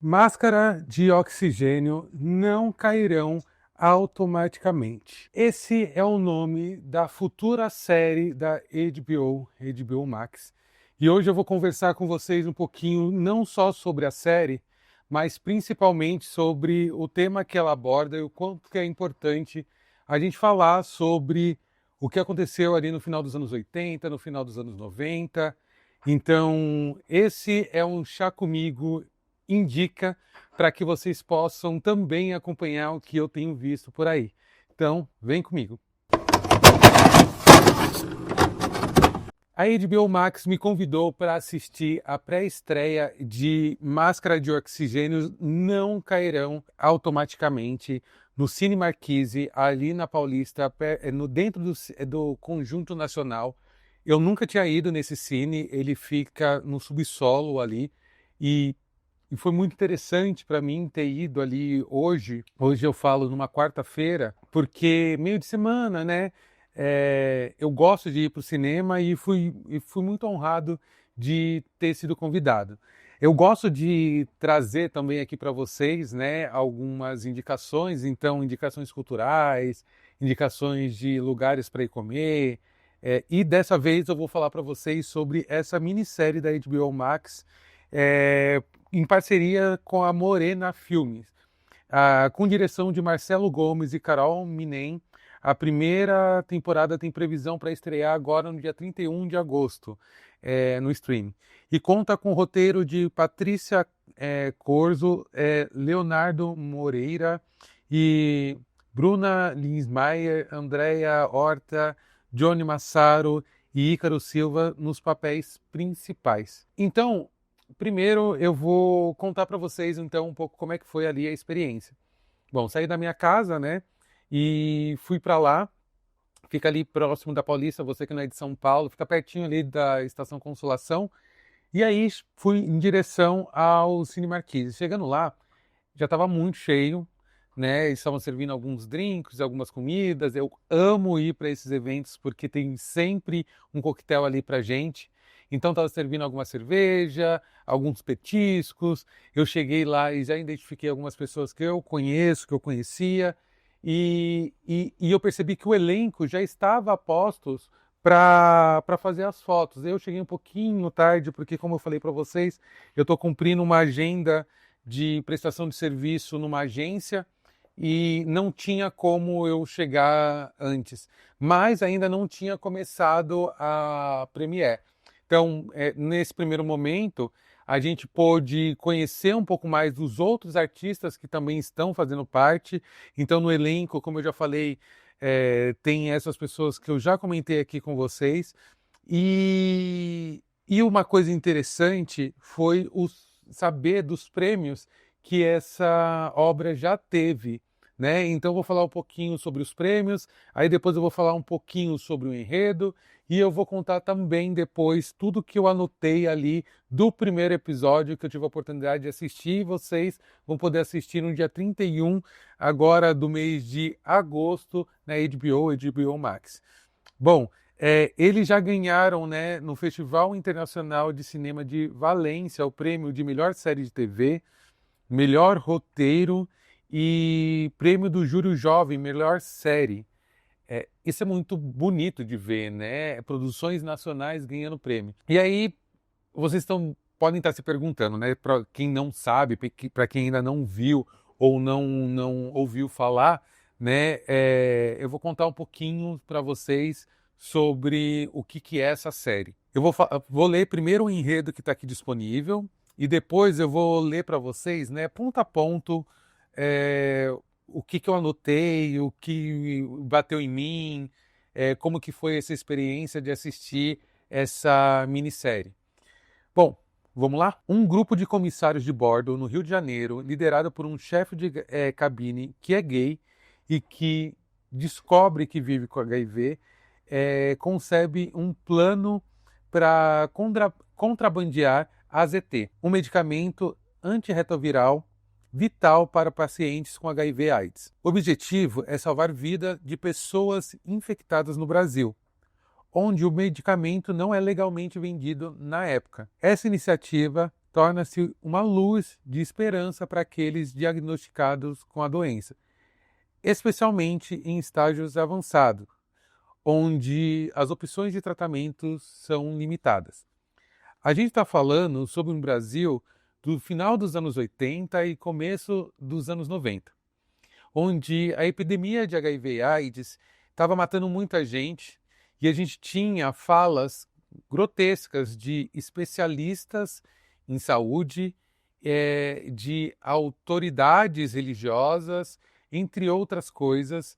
Máscara de oxigênio não cairão automaticamente. Esse é o nome da futura série da HBO Max. E hoje eu vou conversar com vocês um pouquinho não só sobre a série, mas principalmente sobre o tema que ela aborda e o quanto que é importante a gente falar sobre o que aconteceu ali no final dos anos 80, no final dos anos 90. Então, esse é um Chá Comigo Indica para que vocês possam também acompanhar o que eu tenho visto por aí. Então, vem comigo. A HBO Max me convidou para assistir a pré-estreia de Máscara de Oxigênio Não Cairão Automaticamente no Cine Marquise, ali na Paulista, dentro do Conjunto Nacional. Eu nunca tinha ido nesse cine, ele fica no subsolo ali e foi muito interessante para mim ter ido ali hoje. Hoje eu falo numa quarta-feira, porque meio de semana, né? Eu gosto de ir para o cinema e fui muito honrado de ter sido convidado. Eu gosto de trazer também aqui para vocês, né, algumas indicações, então indicações culturais, indicações de lugares para ir comer. E dessa vez eu vou falar para vocês sobre essa minissérie da HBO Max, em parceria com a Morena Filmes, com direção de Marcelo Gomes e Carol Minem. A primeira temporada tem previsão para estrear agora no dia 31 de agosto, no stream. E conta com o roteiro de Patrícia Corzo, Leonardo Moreira e Bruna Linsmeyer, Andréia Horta, Johnny Massaro e Ícaro Silva nos papéis principais. Então, primeiro eu vou contar para vocês então um pouco como é que foi ali a experiência. Bom, saí da minha casa, né, e fui para lá. Fica ali próximo da Paulista, você que não é de São Paulo, fica pertinho ali da Estação Consolação. E aí fui em direção ao Cine Marquise. Chegando lá, já estava muito cheio, né? Eles estavam servindo alguns drinks, algumas comidas. Eu amo ir para esses eventos porque tem sempre um coquetel ali para gente. Então estava servindo alguma cerveja, alguns petiscos. Eu cheguei lá e já identifiquei algumas pessoas que eu conheço, que eu conhecia. E eu percebi que o elenco já estava a postos para fazer as fotos. Eu cheguei um pouquinho tarde, porque, como eu falei para vocês, eu estou cumprindo uma agenda de prestação de serviço numa agência e não tinha como eu chegar antes. Mas ainda não tinha começado a Premiere. Então, nesse primeiro momento, a gente pôde conhecer um pouco mais dos outros artistas que também estão fazendo parte. Então, no elenco, como eu já falei, tem essas pessoas que eu já comentei aqui com vocês. E uma coisa interessante foi saber dos prêmios que essa obra já teve, né? Então, eu vou falar um pouquinho sobre os prêmios, aí depois eu vou falar um pouquinho sobre o enredo, e eu vou contar também depois tudo que eu anotei ali do primeiro episódio que eu tive a oportunidade de assistir. Vocês vão poder assistir no dia 31, agora do mês de agosto, na HBO Max. Bom, eles já ganharam, né, no Festival Internacional de Cinema de Valência o prêmio de melhor série de TV, melhor roteiro e prêmio do Júri Jovem, melhor série. Isso é muito bonito de ver, né? Produções nacionais ganhando prêmio. E aí, vocês podem estar se perguntando, né? Para quem não sabe, para quem ainda não viu ou não ouviu falar, né? Eu vou contar um pouquinho para vocês sobre o que é essa série. Eu vou ler primeiro o enredo que está aqui disponível e depois eu vou ler para vocês, né? Ponto a ponto, o que eu anotei, o que bateu em mim, como que foi essa experiência de assistir essa minissérie. Bom, vamos lá? Um grupo de comissários de bordo no Rio de Janeiro, liderado por um chefe de cabine que é gay e que descobre que vive com HIV, concebe um plano para contrabandear AZT, um medicamento antirretroviral vital para pacientes com HIV/AIDS. O objetivo é salvar vida de pessoas infectadas no Brasil, onde o medicamento não é legalmente vendido na época. Essa iniciativa torna-se uma luz de esperança para aqueles diagnosticados com a doença, especialmente em estágios avançados, onde as opções de tratamento são limitadas. A gente está falando sobre um Brasil do final dos anos 80 e começo dos anos 90, onde a epidemia de HIV e AIDS estava matando muita gente e a gente tinha falas grotescas de especialistas em saúde, de autoridades religiosas, entre outras coisas,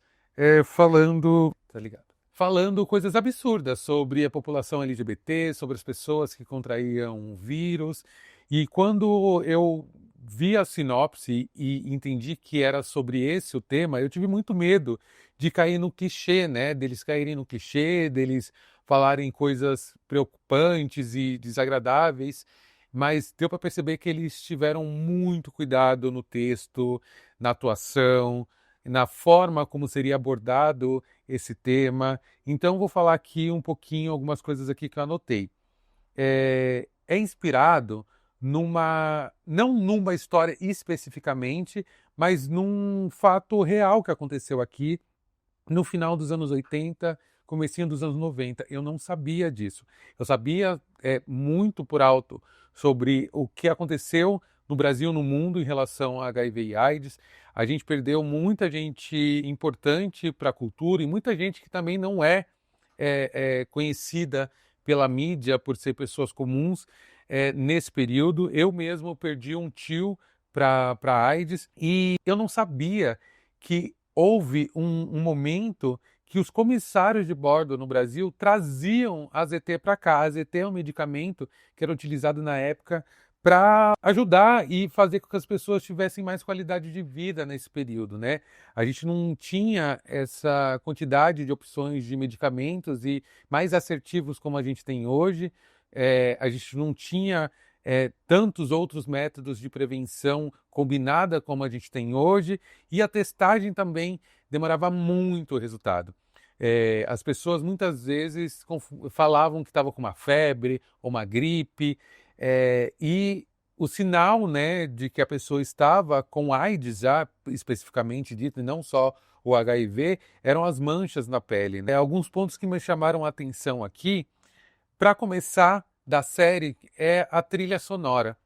falando, tá ligado? Falando coisas absurdas sobre a população LGBT, sobre as pessoas que contraíam o vírus. E quando eu vi a sinopse e entendi que era sobre esse o tema, eu tive muito medo de cair no clichê, né? Deles caírem no clichê, deles falarem coisas preocupantes e desagradáveis, mas deu para perceber que eles tiveram muito cuidado no texto, na atuação, na forma como seria abordado esse tema. Então vou falar aqui um pouquinho, algumas coisas aqui que eu anotei. É inspirado não numa história especificamente, mas num fato real que aconteceu aqui no final dos anos 80, comecinho dos anos 90. Eu não sabia disso. Eu sabia muito por alto sobre o que aconteceu no Brasil, no mundo, em relação a HIV e AIDS. A gente perdeu muita gente importante para a cultura e muita gente que também não é conhecida pela mídia por ser pessoas comuns nesse período. Eu mesmo perdi um tio para AIDS e eu não sabia que houve um momento que os comissários de bordo no Brasil traziam a AZT para cá. A AZT é um medicamento que era utilizado na época para ajudar e fazer com que as pessoas tivessem mais qualidade de vida nesse período, né? A gente não tinha essa quantidade de opções de medicamentos e mais assertivos como a gente tem hoje. A gente não tinha tantos outros métodos de prevenção combinada como a gente tem hoje, e a testagem também demorava muito o resultado. As pessoas muitas vezes falavam que estavam com uma febre ou uma gripe, e o sinal, né, de que a pessoa estava com AIDS, já especificamente dito, e não só o HIV, eram as manchas na pele, né? Alguns pontos que me chamaram a atenção aqui, para começar, da série, é a trilha sonora.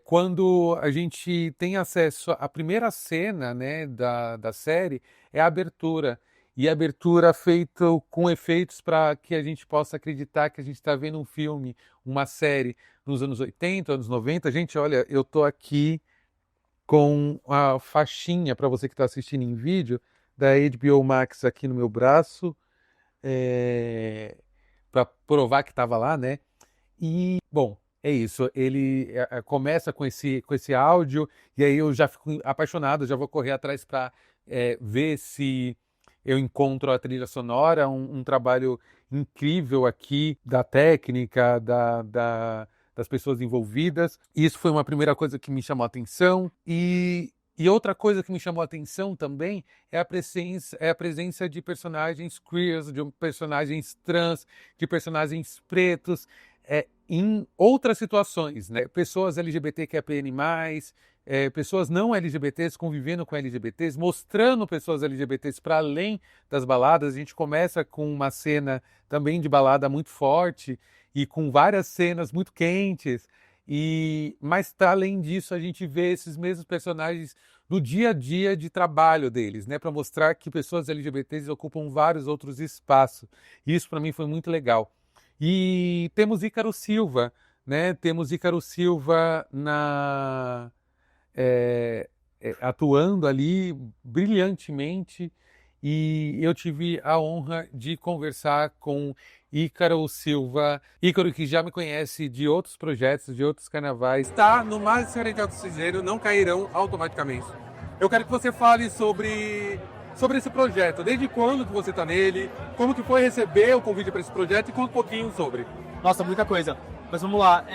Quando a gente tem acesso à primeira cena, né, da série, é a abertura. E a abertura feita com efeitos para que a gente possa acreditar que a gente está vendo um filme, uma série nos anos 80, anos 90. Gente, olha, eu estou aqui com a faixinha, para você que está assistindo em vídeo, da HBO Max aqui no meu braço, para provar que estava lá, né? E, bom, é isso. Ele começa com esse áudio, e aí eu já fico apaixonado, já vou correr atrás para ver se eu encontro a trilha sonora, um trabalho incrível aqui da técnica, das pessoas envolvidas. Isso foi uma primeira coisa que me chamou a atenção. E outra coisa que me chamou a atenção também é a presença de personagens queers, de personagens trans, de personagens pretos, em outras situações, né? Pessoas LGBTQIAPN+, pessoas não LGBTs convivendo com LGBTs, mostrando pessoas LGBTs para além das baladas. A gente começa com uma cena também de balada muito forte e com várias cenas muito quentes, mas além disso a gente vê esses mesmos personagens no dia a dia de trabalho deles, né, para mostrar que pessoas LGBTs ocupam vários outros espaços. Isso para mim foi muito legal. E temos Ícaro Silva, né? Temos Ícaro Silva atuando ali brilhantemente, e eu tive a honra de conversar com Ícaro Silva. Ícaro, que já me conhece de outros projetos, de outros carnavais, está no Máscara de Oxigênio, Não Cairão Automaticamente. Eu quero que você fale sobre esse projeto. Desde quando que você está nele? Como que foi receber o convite para esse projeto? E conta um pouquinho sobre. Nossa, muita coisa. Mas vamos lá.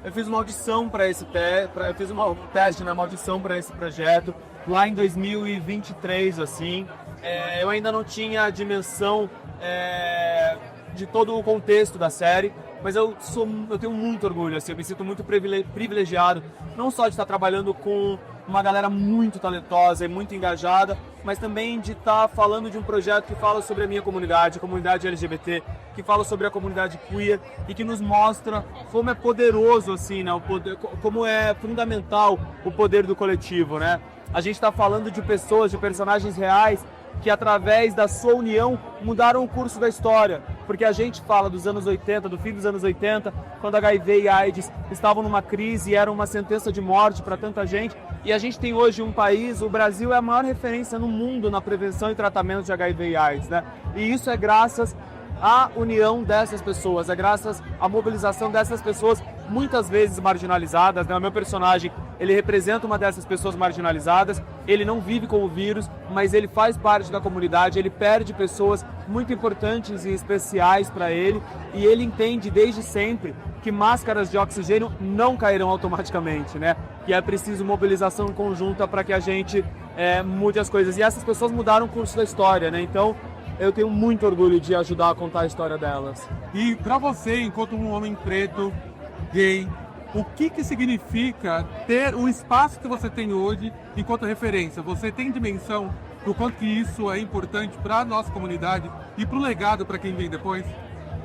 Eu fiz uma audição para esse eu fiz um teste, né, uma audição para esse projeto lá em 2023, assim. Eu ainda não tinha a dimensão de todo o contexto da série. mas eu tenho muito orgulho, assim, eu me sinto muito privilegiado, não só de estar trabalhando com uma galera muito talentosa e muito engajada, mas também de estar falando de um projeto que fala sobre a minha comunidade, a comunidade LGBT, que fala sobre a comunidade queer e que nos mostra como é poderoso, assim, né, como é fundamental o poder do coletivo, né? A gente está falando de pessoas, de personagens reais que através da sua união mudaram o curso da história, porque a gente fala dos anos 80, do fim dos anos 80, quando HIV e AIDS estavam numa crise e era uma sentença de morte para tanta gente, e a gente tem hoje um país, o Brasil é a maior referência no mundo na prevenção e tratamento de HIV e AIDS, né? E isso é graças à união dessas pessoas, é graças à mobilização dessas pessoas, muitas vezes marginalizadas, né? O meu personagem, ele representa uma dessas pessoas marginalizadas, ele não vive com o vírus, mas ele faz parte da comunidade, ele perde pessoas muito importantes e especiais para ele, e ele entende desde sempre que máscaras de oxigênio não cairão automaticamente, né? Que é preciso mobilização conjunta para que a gente mude as coisas. E essas pessoas mudaram o curso da história, né? Então, eu tenho muito orgulho de ajudar a contar a história delas. E para você, enquanto um homem preto, gay, o que significa ter o espaço que você tem hoje enquanto referência? Você tem dimensão do quanto que isso é importante para a nossa comunidade e para o legado para quem vem depois?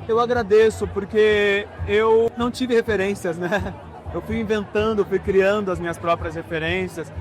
Eu agradeço porque eu não tive referências, né? Eu fui inventando, fui criando as minhas próprias referências.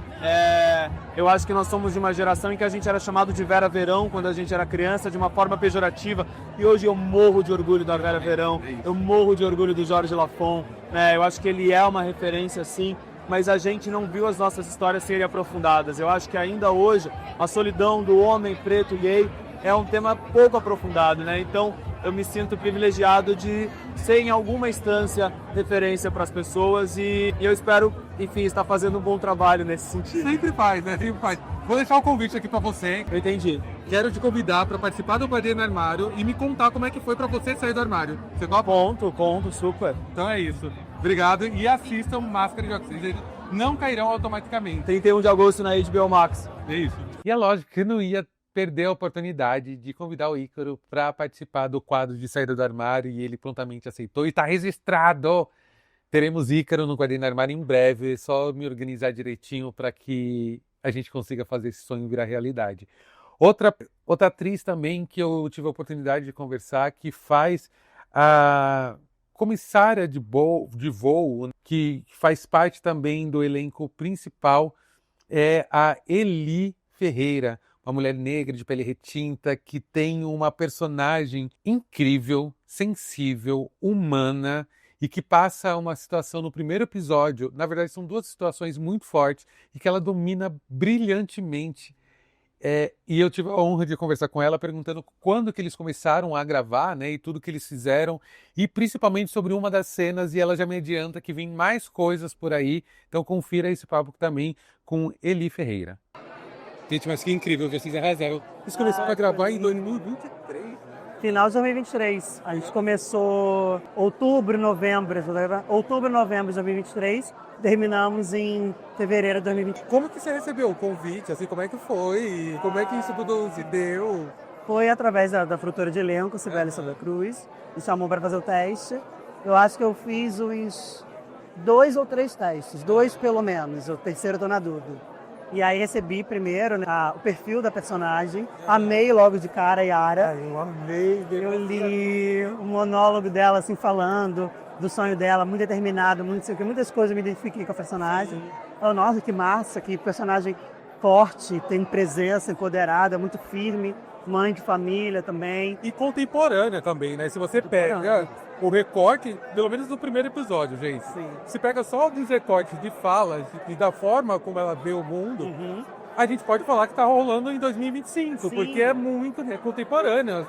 Eu acho que nós somos de uma geração em que a gente era chamado de Vera Verão quando a gente era criança, de uma forma pejorativa. E hoje eu morro de orgulho da Vera Verão, eu morro de orgulho do Jorge Lafon. Eu acho que ele é uma referência, sim, mas a gente não viu as nossas histórias serem aprofundadas. Eu acho que ainda hoje a solidão do homem preto gay é um tema pouco aprofundado, né? Então eu me sinto privilegiado de ser em alguma instância referência para as pessoas e eu espero, enfim, estar fazendo um bom trabalho nesse sentido. Sempre faz, né? Sempre faz. Vou deixar o convite aqui para você. Eu entendi. Quero te convidar para participar do Guardiã no Armário e me contar como é que foi para você sair do armário. Você topa? Conto, super. Então é isso. Obrigado e assistam Máscara de Oxigênio. Não cairão automaticamente. 31 de agosto na HBO Max. É isso. E é lógico que não ia perder a oportunidade de convidar o Ícaro para participar do quadro de saída do armário e ele prontamente aceitou e está registrado. Teremos Ícaro no Guardiã no Armário em breve, é só me organizar direitinho para que a gente consiga fazer esse sonho virar realidade. Outra atriz também que eu tive a oportunidade de conversar, que faz a comissária de voo, que faz parte também do elenco principal, é a Eli Ferreira, uma mulher negra de pele retinta que tem uma personagem incrível, sensível, humana e que passa uma situação no primeiro episódio. Na verdade, são duas situações muito fortes e que ela domina brilhantemente. E eu tive a honra de conversar com ela perguntando quando que eles começaram a gravar, né, e tudo que eles fizeram, e principalmente sobre uma das cenas, e ela já me adianta que vem mais coisas por aí. Então confira esse papo também com Eli Ferreira. Gente, mas que incrível, vocês arrasaram. Eles começaram a gravar em 2023, né? Final de 2023. A gente começou outubro, novembro de 2023. Terminamos em fevereiro de 2023. Como que você recebeu o convite? Assim, como é que foi? Como é que isso tudo se deu? Foi através da frutora de elenco, Sibeli Santa Cruz. Me chamou para fazer o teste. Eu acho que eu fiz uns 2 ou 3 testes. 2 pelo menos. O terceiro eu tô na dúvida. E aí recebi primeiro, né, o perfil da personagem. Amei logo de cara a Yara. Eu amei. Eu li o monólogo dela, assim, falando do sonho dela, muito determinado, muitas coisas eu me identifiquei com a personagem. Oh, nossa, que massa, que personagem forte, tem presença, empoderada, muito firme, mãe de família também. E contemporânea também, né? Se você pega o recorte, pelo menos do primeiro episódio, gente. Sim. Se pega só alguns recortes de falas e da forma como ela vê o mundo, a gente pode falar que tá rolando em 2025, Sim. porque é muito contemporânea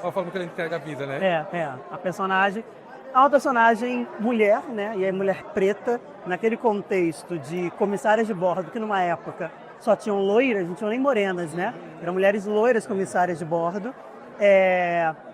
a forma que ela entrega a vida, né? A personagem é uma personagem mulher, né? E é mulher preta, naquele contexto de comissárias de bordo, que numa época só tinham loiras, não tinham nem morenas, né? Eram mulheres loiras comissárias de bordo.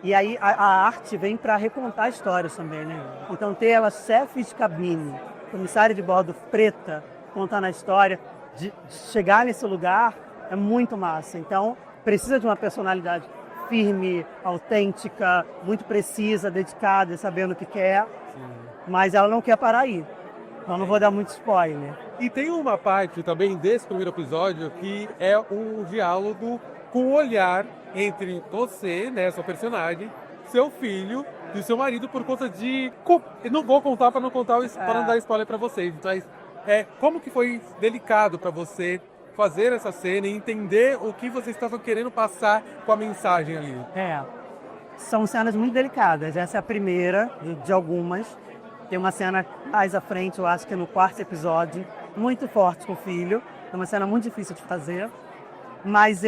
E aí a arte vem para recontar histórias também, né? Então ter ela chefe de cabine, comissária de bordo preta, contando a história, de chegar nesse lugar é muito massa. Então precisa de uma personalidade firme, autêntica, muito precisa, dedicada, sabendo o que quer. Mas ela não quer parar aí. Então não vou dar muito spoiler. E tem uma parte também desse primeiro episódio que é um diálogo com o olhar entre você, né, sua personagem, seu filho e seu marido por conta de... Eu não vou contar para não dar spoiler para vocês, mas como que foi delicado para você fazer essa cena e entender o que vocês estavam querendo passar com a mensagem ali? São cenas muito delicadas. Essa é a primeira de algumas. Tem uma cena mais à frente, eu acho que é no 4º episódio, muito forte com o filho. É uma cena muito difícil de fazer. Mas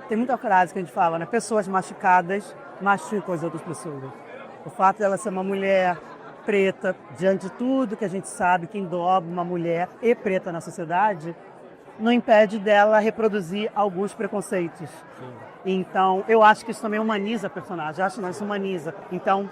tem muita frase que a gente fala, né? Pessoas machucadas machucam as outras pessoas. O fato dela ser uma mulher preta, diante de tudo que a gente sabe que engloba uma mulher e preta na sociedade, não impede dela reproduzir alguns preconceitos. Então, eu acho que isso também humaniza a personagem. Eu acho que isso humaniza. Então,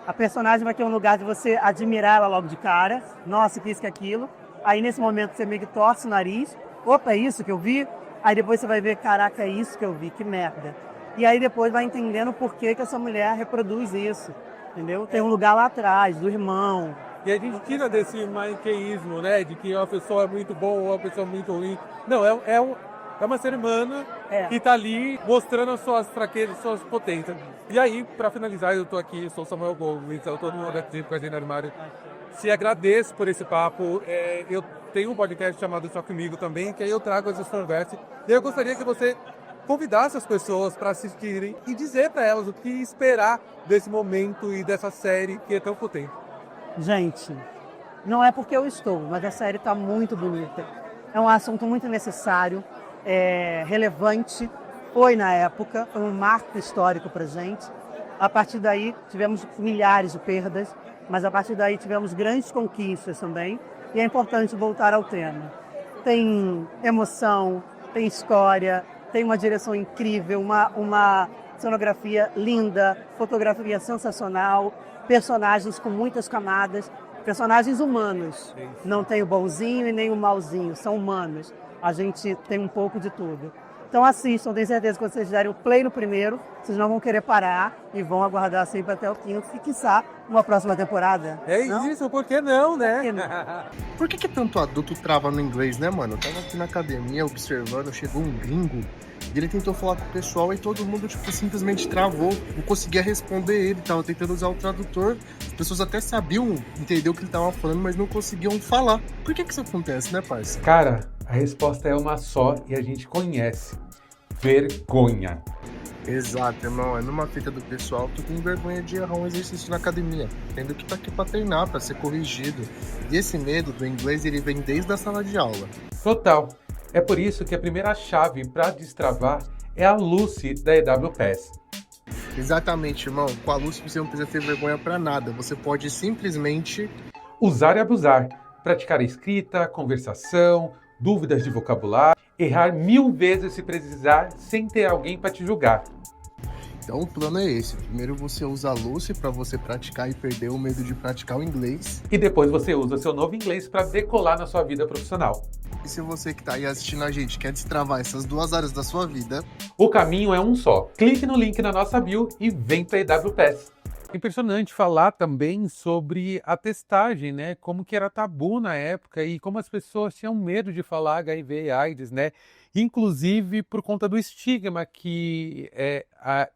a personagem vai ter um lugar de você admirar ela logo de cara. Nossa, que isso, que aquilo. Aí, nesse momento, você meio que torce o nariz. Opa, é isso que eu vi? Aí depois você vai ver, caraca, é isso que eu vi, que merda. E aí depois vai entendendo por que essa mulher reproduz isso, entendeu? Tem um lugar lá atrás, do irmão. E a gente tira desse maniqueísmo, né? De que uma pessoa é muito boa ou uma pessoa é muito ruim. Não, é uma ser humana que tá ali mostrando as suas fraquezas, suas potências. E aí, para finalizar, eu tô aqui, sou Samuel Gomes, eu tô no Adaptivo com a Gente Armário. Te agradeço por esse papo. Eu tenho um podcast chamado Só Comigo também, que aí eu trago essas conversas. E eu gostaria que você convidasse as pessoas para assistirem e dizer para elas o que esperar desse momento e dessa série que é tão potente. Gente, não é porque eu estou, mas a série está muito bonita. É um assunto muito necessário, relevante, foi na época, foi um marco histórico para a gente. A partir daí tivemos milhares de perdas, mas a partir daí tivemos grandes conquistas também, e é importante voltar ao tema. Tem emoção, tem história, tem uma direção incrível, uma cenografia linda, fotografia sensacional, personagens com muitas camadas, personagens humanos. Não tem o bonzinho e nem o malzinho, são humanos. A gente tem um pouco de tudo. Então assistam, tenho certeza que vocês derem o play no primeiro, vocês não vão querer parar e vão aguardar sempre até o quinto e quiçá uma próxima temporada. Isso, por que não, né? Por que não? Por que tanto adulto trava no inglês, né, mano? Eu tava aqui na academia observando, chegou um gringo e ele tentou falar com o pessoal e todo mundo, simplesmente travou. Não conseguia responder ele, tava tentando usar o tradutor. As pessoas até sabiam entender o que ele tava falando, mas não conseguiam falar. Por que isso acontece, né, parça? Cara, a resposta é uma só e a gente conhece. Vergonha. Exato, irmão. É numa fita do pessoal que tem vergonha de errar um exercício na academia, tendo que tá aqui pra treinar, pra ser corrigido. E esse medo do inglês, ele vem desde a sala de aula. Total. É por isso que a primeira chave para destravar é a Lucy da EWPass. Exatamente, irmão. Com a Lucy você não precisa ter vergonha pra nada. Você pode simplesmente usar e abusar, praticar a escrita, conversação, dúvidas de vocabulário, errar 1000 vezes se precisar sem ter alguém para te julgar. Então o plano é esse. Primeiro você usa a Lucy para você praticar e perder o medo de praticar o inglês. E depois você usa seu novo inglês para decolar na sua vida profissional. E se você que tá aí assistindo a gente quer destravar essas duas áreas da sua vida, o caminho é um só. Clique no link na nossa bio e vem para a EWPass. Impressionante falar também sobre a testagem, né? Como que era tabu na época e como as pessoas tinham medo de falar HIV e AIDS, né? Inclusive por conta do estigma que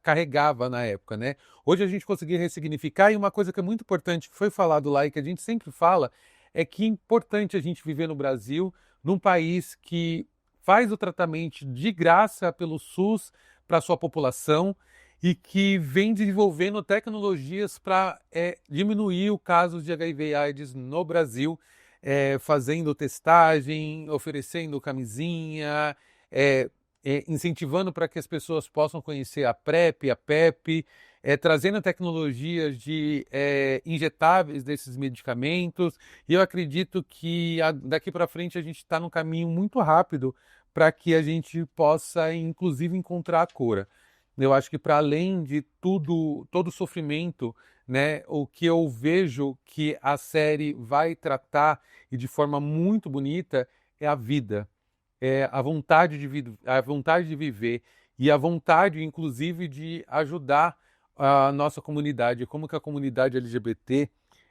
carregava na época, né? Hoje a gente conseguiu ressignificar e uma coisa que é muito importante, que foi falado lá e que a gente sempre fala, é que é importante a gente viver no Brasil, num país que faz o tratamento de graça pelo SUS para a sua população, e que vem desenvolvendo tecnologias para diminuir o caso de HIV e AIDS no Brasil, fazendo testagem, oferecendo camisinha, incentivando para que as pessoas possam conhecer a PrEP, a PEP, trazendo tecnologias de injetáveis desses medicamentos. E eu acredito que daqui para frente a gente está num caminho muito rápido para que a gente possa, inclusive, encontrar a cura. Eu acho que para além de todo o sofrimento, né, o que eu vejo que a série vai tratar e de forma muito bonita é a vida, é a vontade de viver. e a vontade, inclusive, de ajudar a nossa comunidade. Como que a comunidade LGBT,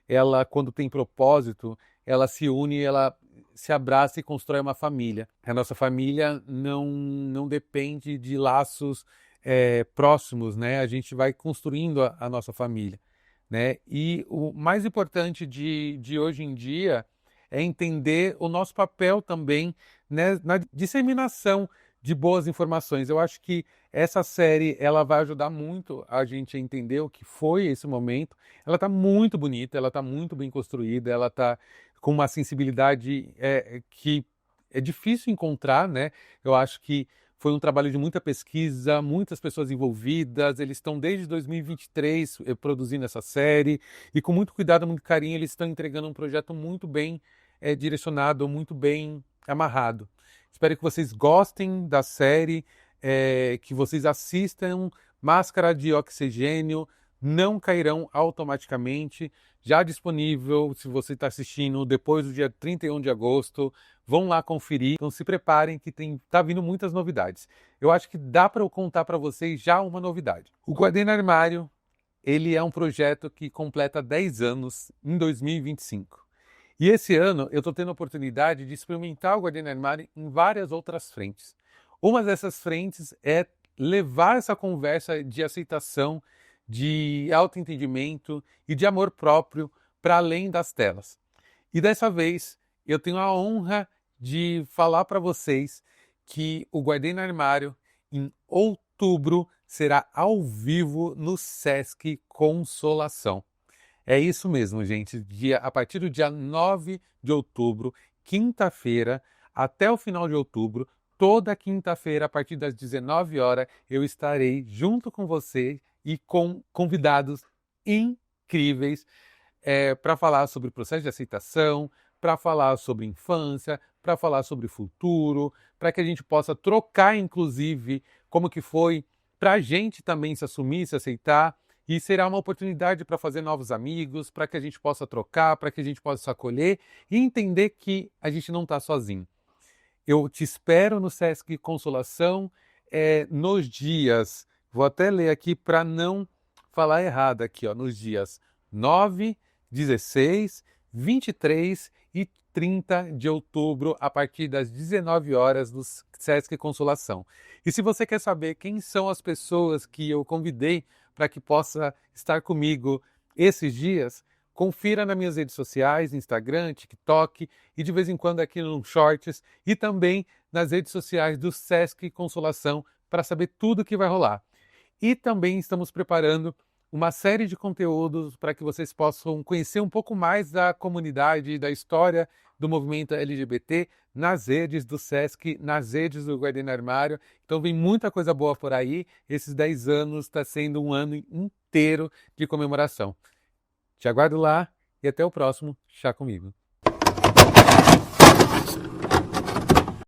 ela, quando tem propósito, ela se une, ela se abraça e constrói uma família. A nossa família não depende de laços próximos, né? A gente vai construindo a nossa família, né? E o mais importante de hoje em dia é entender o nosso papel também, né, na disseminação de boas informações. Eu acho que essa série ela vai ajudar muito a gente a entender o que foi esse momento. Ela está muito bonita, ela está muito bem construída, ela está com uma sensibilidade que é difícil encontrar, né? Eu acho que foi um trabalho de muita pesquisa, muitas pessoas envolvidas. Eles estão desde 2023 produzindo essa série e com muito cuidado, muito carinho, eles estão entregando um projeto muito bem direcionado, muito bem amarrado. Espero que vocês gostem da série, que vocês assistam Máscara de Oxigênio, Não Cairão Automaticamente, já disponível se você está assistindo depois do dia 31 de agosto. Vão lá conferir, então se preparem que tá vindo muitas novidades. Eu acho que dá para eu contar para vocês já uma novidade. O Guardei no Armário, ele é um projeto que completa 10 anos em 2025. E esse ano eu estou tendo a oportunidade de experimentar o Guardei no Armário em várias outras frentes. Uma dessas frentes é levar essa conversa de aceitação, de autoentendimento e de amor próprio para além das telas. E dessa vez eu tenho a honra de falar para vocês que o Guardei no Armário, em outubro, será ao vivo no Sesc Consolação. É isso mesmo, gente. A partir do dia 9 de outubro, quinta-feira, até o final de outubro, toda quinta-feira, a partir das 19 horas, eu estarei junto com você e com convidados incríveis para falar sobre o processo de aceitação, para falar sobre infância, para falar sobre futuro, para que a gente possa trocar, inclusive, como que foi para a gente também se assumir, se aceitar. E será uma oportunidade para fazer novos amigos, para que a gente possa trocar, para que a gente possa se acolher e entender que a gente não está sozinho. Eu te espero no Sesc Consolação nos dias, vou até ler aqui para não falar errado aqui, ó, nos dias 9, 16, 23 e 30 de outubro, a partir das 19 horas no Sesc Consolação. E se você quer saber quem são as pessoas que eu convidei para que possa estar comigo esses dias, confira nas minhas redes sociais, Instagram, TikTok e de vez em quando aqui no Shorts e também nas redes sociais do Sesc Consolação para saber tudo o que vai rolar. E também estamos preparando uma série de conteúdos para que vocês possam conhecer um pouco mais da comunidade, da história do movimento LGBT nas redes do Sesc, nas redes do Guardei no Armário. Então vem muita coisa boa por aí. Esses 10 anos está sendo um ano inteiro de comemoração. Te aguardo lá e até o próximo Chá Comigo.